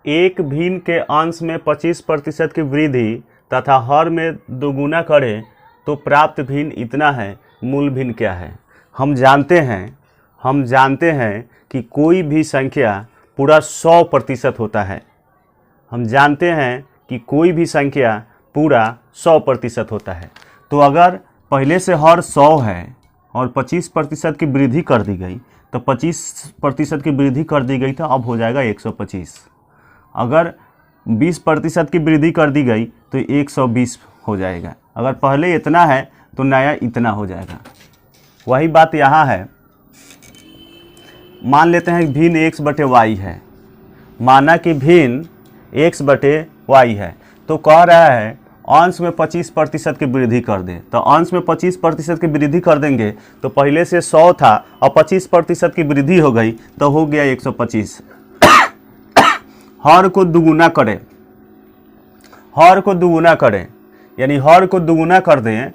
एक भिन्न के अंश में 25% की वृद्धि तथा हर में दोगुना करें तो प्राप्त भिन्न इतना है, मूल भिन्न क्या है? हम जानते हैं कि कोई भी संख्या पूरा 100% होता है। हम जानते हैं कि कोई भी संख्या पूरा 100% होता है। तो अगर पहले से हर 100 है और 25% की वृद्धि कर दी गई तो 25% की वृद्धि कर दी गई तो अब हो जाएगा 125। अगर 20% की वृद्धि कर दी गई तो 120 हो जाएगा। अगर पहले इतना है तो नया इतना हो जाएगा। वही बात यहाँ है। मान लेते हैं भिन्न x बटे y है। माना कि भिन्न x बटे y है तो कह रहा है अंश में 25% की वृद्धि कर दें। तो अंश में 25% की वृद्धि कर देंगे तो पहले से 100 था और 25% की वृद्धि हो गई तो हो गया 125। हर को दुगुना करें, यानी हर को दुगुना कर दें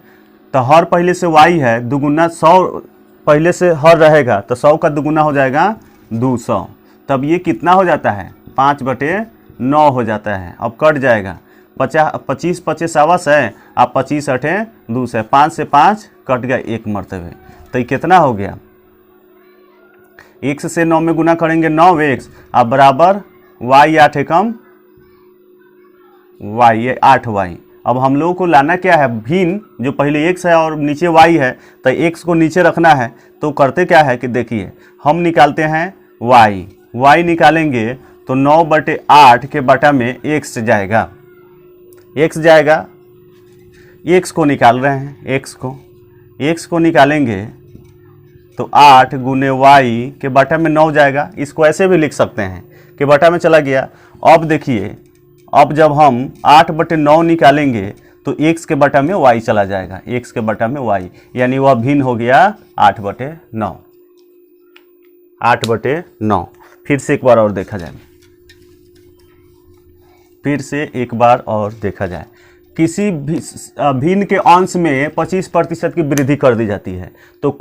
तो हर पहले से y है, दुगुना 100 पहले से हर रहेगा तो 100 का दुगुना हो जाएगा 200। तब ये कितना हो जाता है? 5/9 हो जाता है। अब कट जाएगा 25 25 आवास है, अब 25 8 200, 5 से 5 कट गया एक मरतबे। तो ये कितना हो गया? x से 9 में गुना करेंगे 9x, अब बराबर y 8 एकम y, ये 8y। अब हम लोगों को लाना क्या है? भिन्न जो पहले x है और नीचे y है तो x को नीचे रखना है। तो करते क्या है कि देखिए हम निकालते हैं y निकालेंगे तो 9/8 के बटा में x जाएगा, x को निकाल रहे हैं, x को निकालेंगे तो 8 गुने y के बटा में 9 जाएगा। इसको ऐसे भी लिख सकते हैं कि बटा में चला गया। अब देखिए, अब जब हम 8/9 निकालेंगे तो x के बटा में y चला जाएगा, x के बटा में y, यानी वह भिन्न हो गया 8/9। 8/9। फिर से एक बार और देखा जाए, किसी भी भिन्न के अंश में 25% की वृद्धि कर दी जाती है तो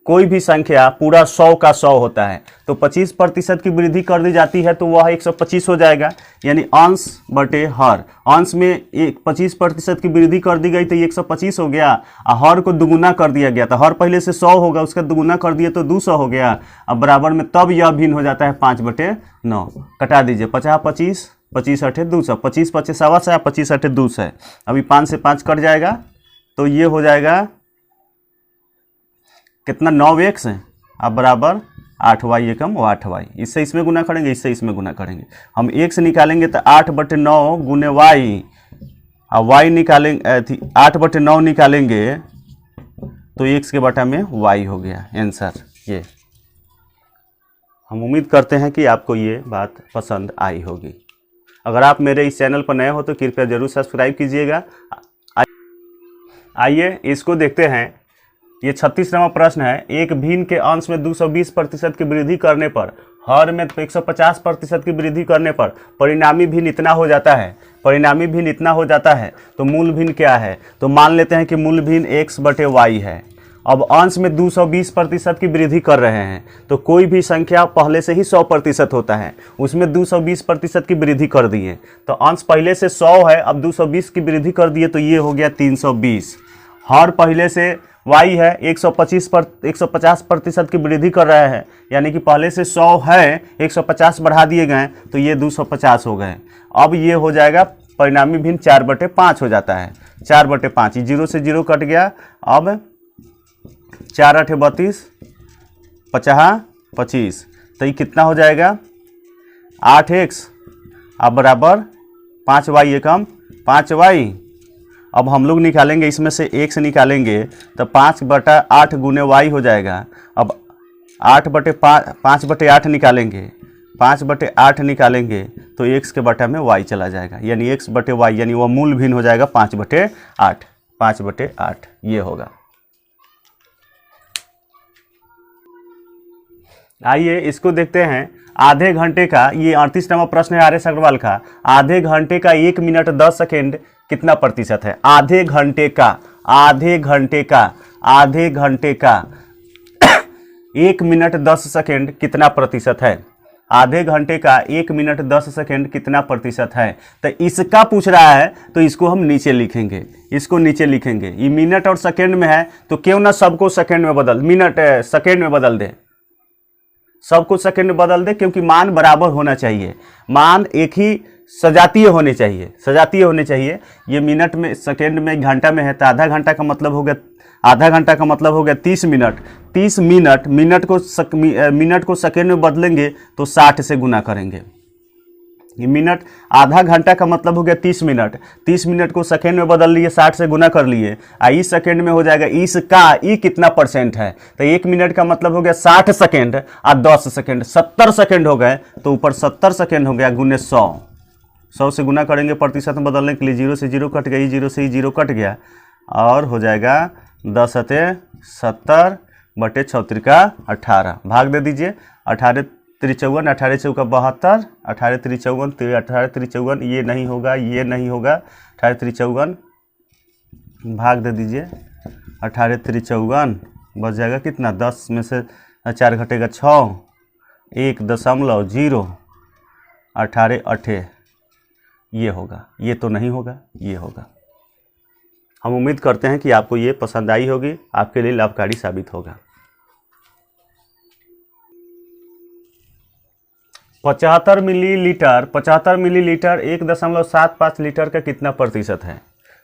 कोई भी संख्या पूरा 100 का 100 होता है। तो 25% की वृद्धि कर दी जाती है तो वह 125 हो जाएगा, यानी अंश बटे हर। अंश में 25% की वृद्धि कर दी गई तो 125 हो गया, और हर को दुगुना कर दिया गया तो हर पहले से 100 होगा, उसका दुगुना कर दिया तो 200 हो गया। अब बराबर में तब यह भिन्न हो जाता है 5/9। कटा दीजिए, 50 25 25 8 200, 25 25 आवास है, 25 8 200 है। अभी 5 से 5 कट जाएगा तो ये हो जाएगा कितना? 9x है, अब बराबर 8y एकम 8y। इससे इसमें गुना करेंगे, इससे इसमें गुना करेंगे। हम x निकालेंगे तो 8/9 गुने y, और y निकालेंगे 8/9 निकालेंगे तो x के बटा में y हो गया आंसर। ये हम उम्मीद करते हैं कि आपको ये बात पसंद आई होगी। अगर आप मेरे इस चैनल पर नए हो तो कृपया जरूर सब्सक्राइब कीजिएगा। आइए इसको देखते हैं। ये 36वां प्रश्न है। एक भिन्न के अंश में 220% की वृद्धि करने पर, हर में 150% की वृद्धि करने पर परिणामी भिन्न इतना हो जाता है। तो मूल भिन्न क्या है? तो मान लेते हैं कि मूल भिन्न x/y है। अब अंश में 220% की वृद्धि कर रहे हैं तो कोई भी संख्या पहले से ही 100% होता है, उसमें 220% की वृद्धि कर दिए तो अंश पहले से 100 है, अब 220 की वृद्धि कर दिए तो ये हो गया 320। हर पहले से y है, 150% की वृद्धि कर रहे हैं, यानी कि पहले से 100 है, 150 बढ़ा दिए गए तो ये 250 हो गए। अब ये हो जाएगा परिणामी भिन्न 4/5 हो जाता है। 4/5, 0 से 0 कट गया। अब 4 8 32, 50 25, तो ये कितना हो जाएगा? 8x, अब बराबर 5y एकम 5y। अब हम लोग निकालेंगे, इसमें से x निकालेंगे तो 5/8 गुने y हो जाएगा। अब 5/8 निकालेंगे, 5/8 निकालेंगे तो x के बटा में y चला जाएगा, यानी x/y, यानी वह मूल भिन्न हो जाएगा 5/8। 5/8 ये होगा। आइए इसको देखते हैं। आधे घंटे का, ये 38वां प्रश्न है आर.एस. अग्रवाल का। आधे घंटे का 1 मिनट 10 सेकेंड कितना प्रतिशत है? आधे घंटे का 1 मिनट 10 सेकेंड कितना प्रतिशत है? आधे घंटे का 1 मिनट 10 सेकेंड कितना प्रतिशत है। तो इसका पूछ रहा है तो इसको हम नीचे लिखेंगे, इसको नीचे लिखेंगे। ये मिनट और सेकेंड में है तो क्यों ना सबको सेकेंड में बदल, मिनट सेकेंड में बदल दे, सबको सेकेंड में बदल दे, क्योंकि मान बराबर होना चाहिए, मान एक ही सजातीय होने चाहिए, सजातीय होने चाहिए। ये मिनट में सेकेंड में घंटा में है तो आधा घंटा का मतलब हो गया, आधा घंटा का मतलब हो गया 30 मिनट। 30 मिनट, मिनट को सेकेंड में बदलेंगे तो 60 से गुना करेंगे। ये मिनट, आधा घंटा का मतलब हो गया 30 मिनट, 30 मिनट को सेकेंड में बदल लिए, 60 से गुना कर लिए, इस सेकेंड में हो जाएगा इसका ई कितना परसेंट है। तो 1 मिनट का मतलब हो गया 60 सेकेंड और 10 सेकेंड, 70 सेकेंड हो गए, तो ऊपर 70 सेकेंड हो गया गुने 100, 100 से गुना करेंगे प्रतिशत में बदलने के लिए। 0 से 0 कट गया, 0 से 0 कट गया और हो जाएगा 10 × 70 बटे 34 का 18, भाग दे दीजिए। 18 × 3 = 54, 18 × 4 = 72, 18 × 3 = 54, 18 × 3 = 54, ये नहीं होगा, ये नहीं होगा। 18 × 3 = 54, भाग दे दीजिए। 18 × 3 = 54 बच जाएगा कितना, 10 में से 4 घटेगा 6, 1.0, 18 8, ये होगा, ये तो नहीं होगा, ये होगा। हम उम्मीद करते हैं कि आपको ये पसंद आई होगी, आपके लिए लाभकारी साबित होगा। 75 मिलीलीटर, 75 मिलीलीटर 1.75 लीटर का कितना प्रतिशत है।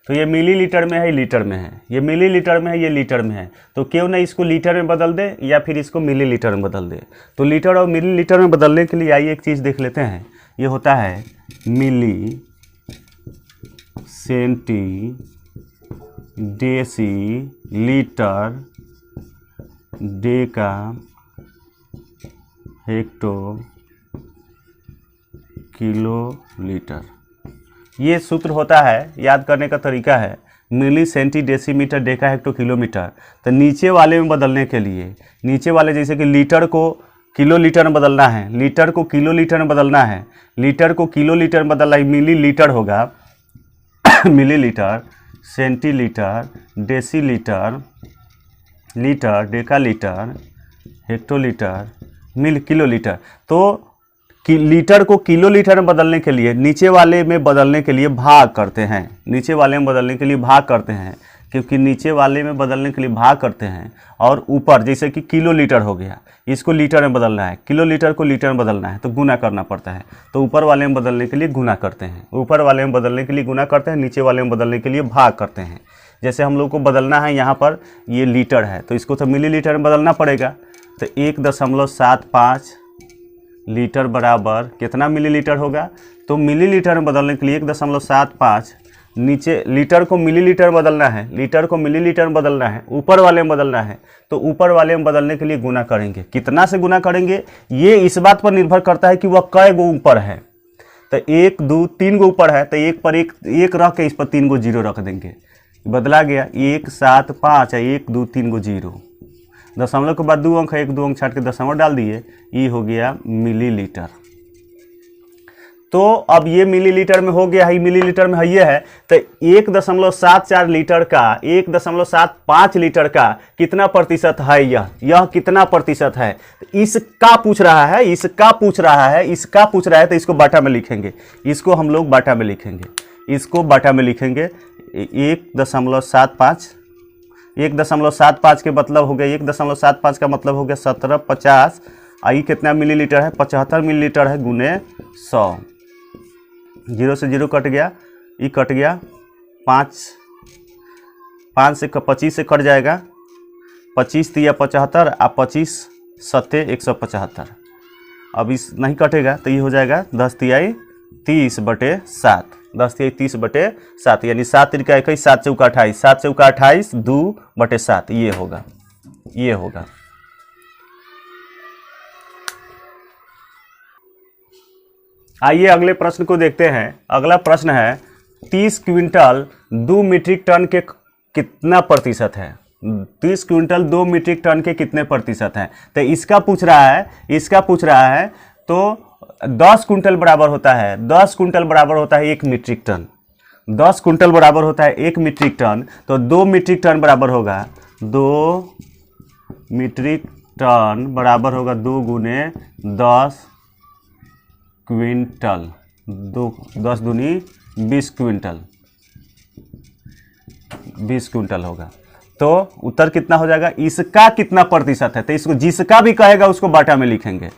तो ये मिलीलीटर में है, लीटर में है, ये मिलीलीटर में है, ये लीटर में है, तो क्यों ना इसको लीटर में बदल दे या फिर इसको मिलीलीटर में बदल दे। तो लीटर और मिलीलीटर में बदलने के लिए आइए एक चीज़ देख लेते हैं। ये होता है milli centi deci litre deca hecto kilo litre. ये सूत्र होता है, याद करने का तरीका है, milli centi decimetre deca hecto kilometre. तो नीचे वाले में बदलने के लिए, नीचे वाले जैसे कि लीटर को किलो लीटर में बदलना है, लीटर को किलो लीटर में बदलना है, लीटर को किलो लीटर में बदलना है, मिली लीटर होगा millilitre, centilitre, decilitre, litre, डेकालीटर, hectolitre, मिल किलोलीटर। तो लीटर को किलो लीटर में बदलने के लिए नीचे वाले में बदलने के लिए भाग करते हैं, नीचे वाले में बदलने के लिए भाग करते हैं, क्योंकि नीचे वाले में बदलने के लिए भाग करते हैं। और ऊपर जैसे कि किलो लीटर हो गया, इसको लीटर में बदलना है, किलो लीटर को लीटर में बदलना है तो गुना करना पड़ता है, तो ऊपर वाले में बदलने के लिए गुना करते हैं, ऊपर वाले में बदलने के लिए गुना करते हैं, नीचे वाले में बदलने के लिए भाग करते हैं। जैसे हम लोग को बदलना है, यहाँ पर ये लीटर है तो इसको तो मिलीलीटर में बदलना पड़ेगा। तो 1.75 लीटर बराबर कितना मिलीलीटर होगा। तो मिलीलीटर में बदलने के लिए 1.75, नीचे लीटर को मिलीलीटर में बदलना है, लीटर को मिलीलीटर में बदलना है, ऊपर वाले में बदलना है, तो ऊपर वाले में बदलने के लिए गुना करेंगे। कितना से गुना करेंगे ये इस बात पर निर्भर करता है कि वह कै गो ऊपर है। तो 1 2 3 गो ऊपर है तो एक पर एक रख के इस पर 3 गो जीरो रख देंगे, बदला गया 1 7 5 है, 1 2 3 गो जीरो, दशमलव के बाद 2 अंक है, 1 2 अंक छाट के दशमलव डाल दिए, ये हो गया मिलीलीटर। तो अब ये मिलीलीटर में हो गया है, मिलीलीटर में है ये है, तो 1.74 लीटर का 1.75 लीटर का कितना प्रतिशत है, यह कितना प्रतिशत है। इसका पूछ रहा है, इसका पूछ रहा है, इसका पूछ रहा है, तो इसको बाटा में लिखेंगे, इसको हम लोग बाटा में लिखेंगे, इसको बाटा में लिखेंगे। 1.75 1.75 के मतलब हो गया, 1.75 का मतलब हो गया 1750, आई कितना मिलीलीटर है, 75 मिलीलीटर है, गुने 100, 0 से 0 कट गया, ई कट गया, 5 से 25 से कट जाएगा, 25 तिया 75 आ 25 सत्ते 175। अब इस नहीं कटेगा तो ये हो जाएगा 10 तिहाई 30 बटे 7, 10 तिहाई 30 बटे 7, यानी 7 तिरका 21, 7 चौका 28, 7 चौका 28, 2 बटे 7, ये होगा, ये होगा। आइए अगले प्रश्न को देखते हैं। अगला प्रश्न है 30 क्विंटल 2 मीट्रिक टन के कितना प्रतिशत है। 30 क्विंटल 2 मीट्रिक टन के कितने प्रतिशत हैं, तो इसका पूछ रहा है, इसका पूछ रहा है। तो 10 कुंटल बराबर होता है, 10 कुंटल बराबर होता है 1 मीट्रिक टन, 10 कुंटल बराबर होता है 1 मीट्रिक टन। तो 2 मीट्रिक टन बराबर होगा 2 मीट्रिक टन बराबर होगा 2 गुने 10 क्विंटल, 10 दूनी 20 क्विंटल, 20 क्विंटल होगा। तो उत्तर कितना हो जाएगा, इसका कितना प्रतिशत है, तो इसको जिसका भी कहेगा उसको बाटा में लिखेंगे।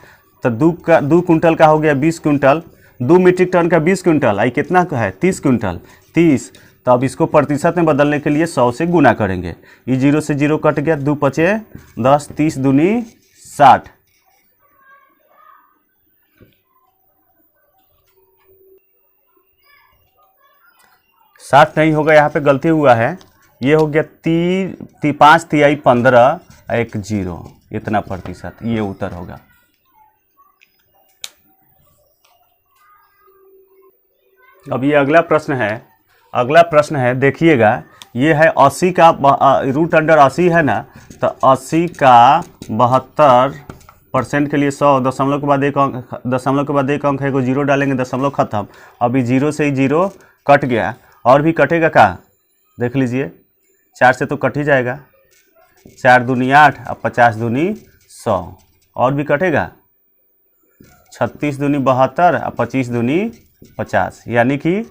तो 2 क्विंटल का हो गया 20 क्विंटल, 2 मीट्रिक टन का 20 क्विंटल, आई कितना का है 30 क्विंटल, 30। तो अब इसको प्रतिशत में बदलने के लिए 100 से गुना करेंगे। ये 0 से 0 कट गया, 2 पचे 10, 30 दूनी 60। साठ नहीं होगा, यहाँ पे गलती हुआ है, ये हो गया 5 तिहाई 15, 1 0, इतना प्रतिशत, ये उत्तर होगा। अब ये अगला प्रश्न है, देखिएगा, ये है 80 का रूट अंडर 80 है ना, तो 80 का 72% के लिए 100, दशमलव के बाद एक अंक है, को 0 डालेंगे, दशमलव खत्म। अभी 0 से ही 0 कट गया, और भी कटेगा का, देख लीजिए, 4 से तो कट ही जाएगा, 4 दूनी 8, अब 50 दूनी 100, और भी कटेगा, 36 दूनी 72, अब 25 दूनी 50, यानी कि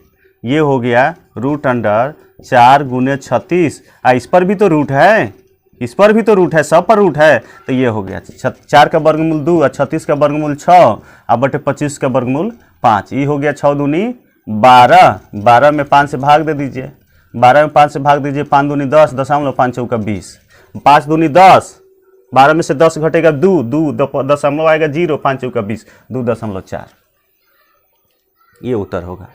ये हो गया रूट अंडर 4 गुने 36। इस पर भी तो रूट है, इस पर भी तो रूट है, सब पर रूट है, तो ये हो गया 4 का वर्गमूल 2, 36 का वर्गमूल 6, अब बटे 25 का वर्गमूल 5, ये हो गया 6 दूनी 12, 12 में 5 से भाग दे दीजिए, 12 में 5 से भाग दीजिए, 5 दूनी 10, दशमलव 5 चौका 20, 5 दूनी 10, 12 में से 10 घटेगा 2, दशमलव आएगा 0, 5 चौका 20, 2.4, ये उत्तर होगा।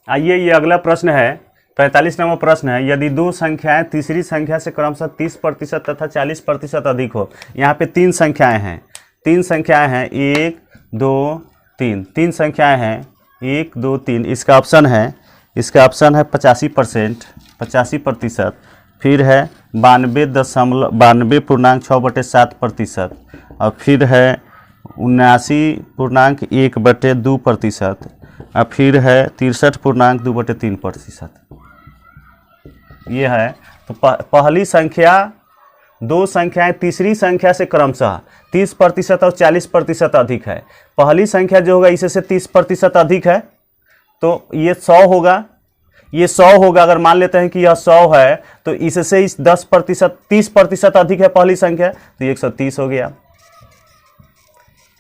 आइए, ये अगला प्रश्न है, 45 नंबर प्रश्न है, यदि दो संख्याएं तीसरी संख्या से क्रमशः 30% तथा 40% अधिक हो। यहाँ पे 3 संख्याएं हैं, 1, 2, 3, 3 संख्याएं हैं, 1, 2, 3, इसका ऑप्शन है 85%, फिर है 92.6/7%, और फिर है 79.1/2%, और फिर है 63.2/3%। ये है, तो पहली संख्या, दो संख्याएं तीसरी संख्या से क्रमशः 30% और 40% अधिक है। पहली संख्या जो होगा इससे 30% अधिक है, तो ये 100 होगा, ये 100 होगा। अगर मान लेते हैं कि यह 100 है, तो इससे इस 10% 30% अधिक है पहली संख्या, तो 130 हो गया।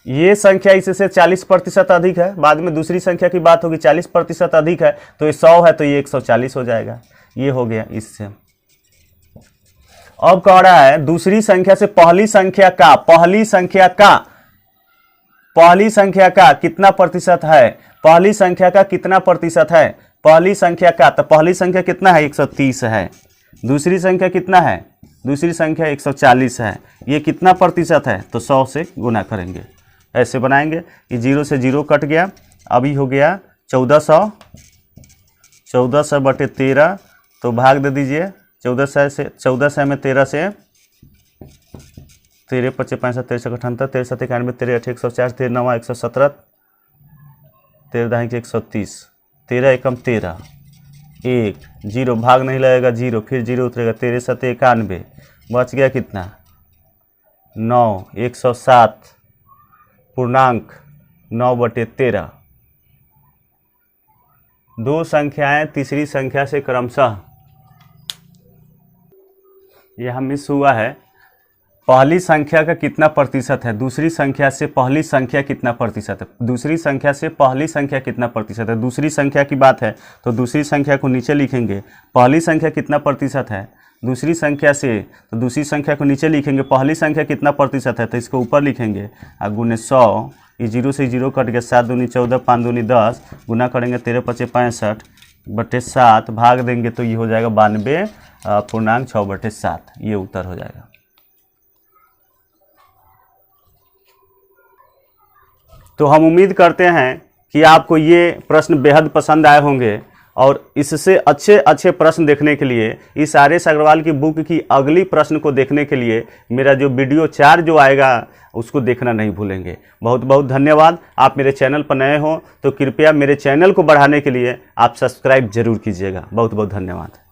ये संख्या इससे 40% अधिक है, बाद में दूसरी संख्या की बात होगी, 40% अधिक है, तो ये 100 है, तो ये 140 हो जाएगा। ये हो गया इससे। अब कह रहा है दूसरी संख्या से पहली संख्या का कितना प्रतिशत है, पहली संख्या का कितना प्रतिशत है, पहली संख्या का, तो पहली संख्या कितना है 130 है, दूसरी संख्या कितना है, दूसरी संख्या 140 है, ये कितना प्रतिशत है, तो 100 से गुना करेंगे, ऐसे बनाएंगे। ये 0 से 0 कट गया, अभी हो गया 1400/13, तो भाग दे दीजिए 1400 में 13 से 13 × 5 = 65, 13 × 78, 13 × 7 = 91, 13 × 8 = 104, 13 × 9 = 117, 13 × 10 = 130, 13 × 1 = 13, 1 0 भाग नहीं लगेगा 0, फिर 0 उतरेगा, 13 × 7 = 91, बच गया कितना 9, 107.9/13। दो संख्याएं तीसरी संख्या से क्रमशः, यह मिस हुआ है, पहली संख्या का कितना प्रतिशत है, दूसरी संख्या से पहली संख्या कितना प्रतिशत है, दूसरी संख्या से पहली संख्या कितना प्रतिशत है, दूसरी संख्या की बात है तो दूसरी संख्या को नीचे लिखेंगे, पहली संख्या कितना प्रतिशत है, दूसरी संख्या से, तो दूसरी संख्या को नीचे लिखेंगे, पहली संख्या कितना प्रतिशत है, तो इसको ऊपर लिखेंगे, और गुने 100, ये 0 से 0 कट गया, 7 दूनी 14, 5 दूनी 10, गुना करेंगे 13 × 5 = 65/7, भाग देंगे तो ये हो जाएगा 92.6/7, ये उत्तर हो जाएगा। तो हम उम्मीद करते हैं कि आपको ये प्रश्न बेहद पसंद आए होंगे, और इससे अच्छे प्रश्न देखने के लिए, इस आर.एस. अग्रवाल की बुक की अगली प्रश्न को देखने के लिए मेरा जो वीडियो 4 जो आएगा उसको देखना नहीं भूलेंगे। बहुत बहुत धन्यवाद। आप मेरे चैनल पर नए हो तो कृपया मेरे चैनल को बढ़ाने के लिए आप सब्सक्राइब जरूर कीजिएगा। बहुत बहुत धन्यवाद।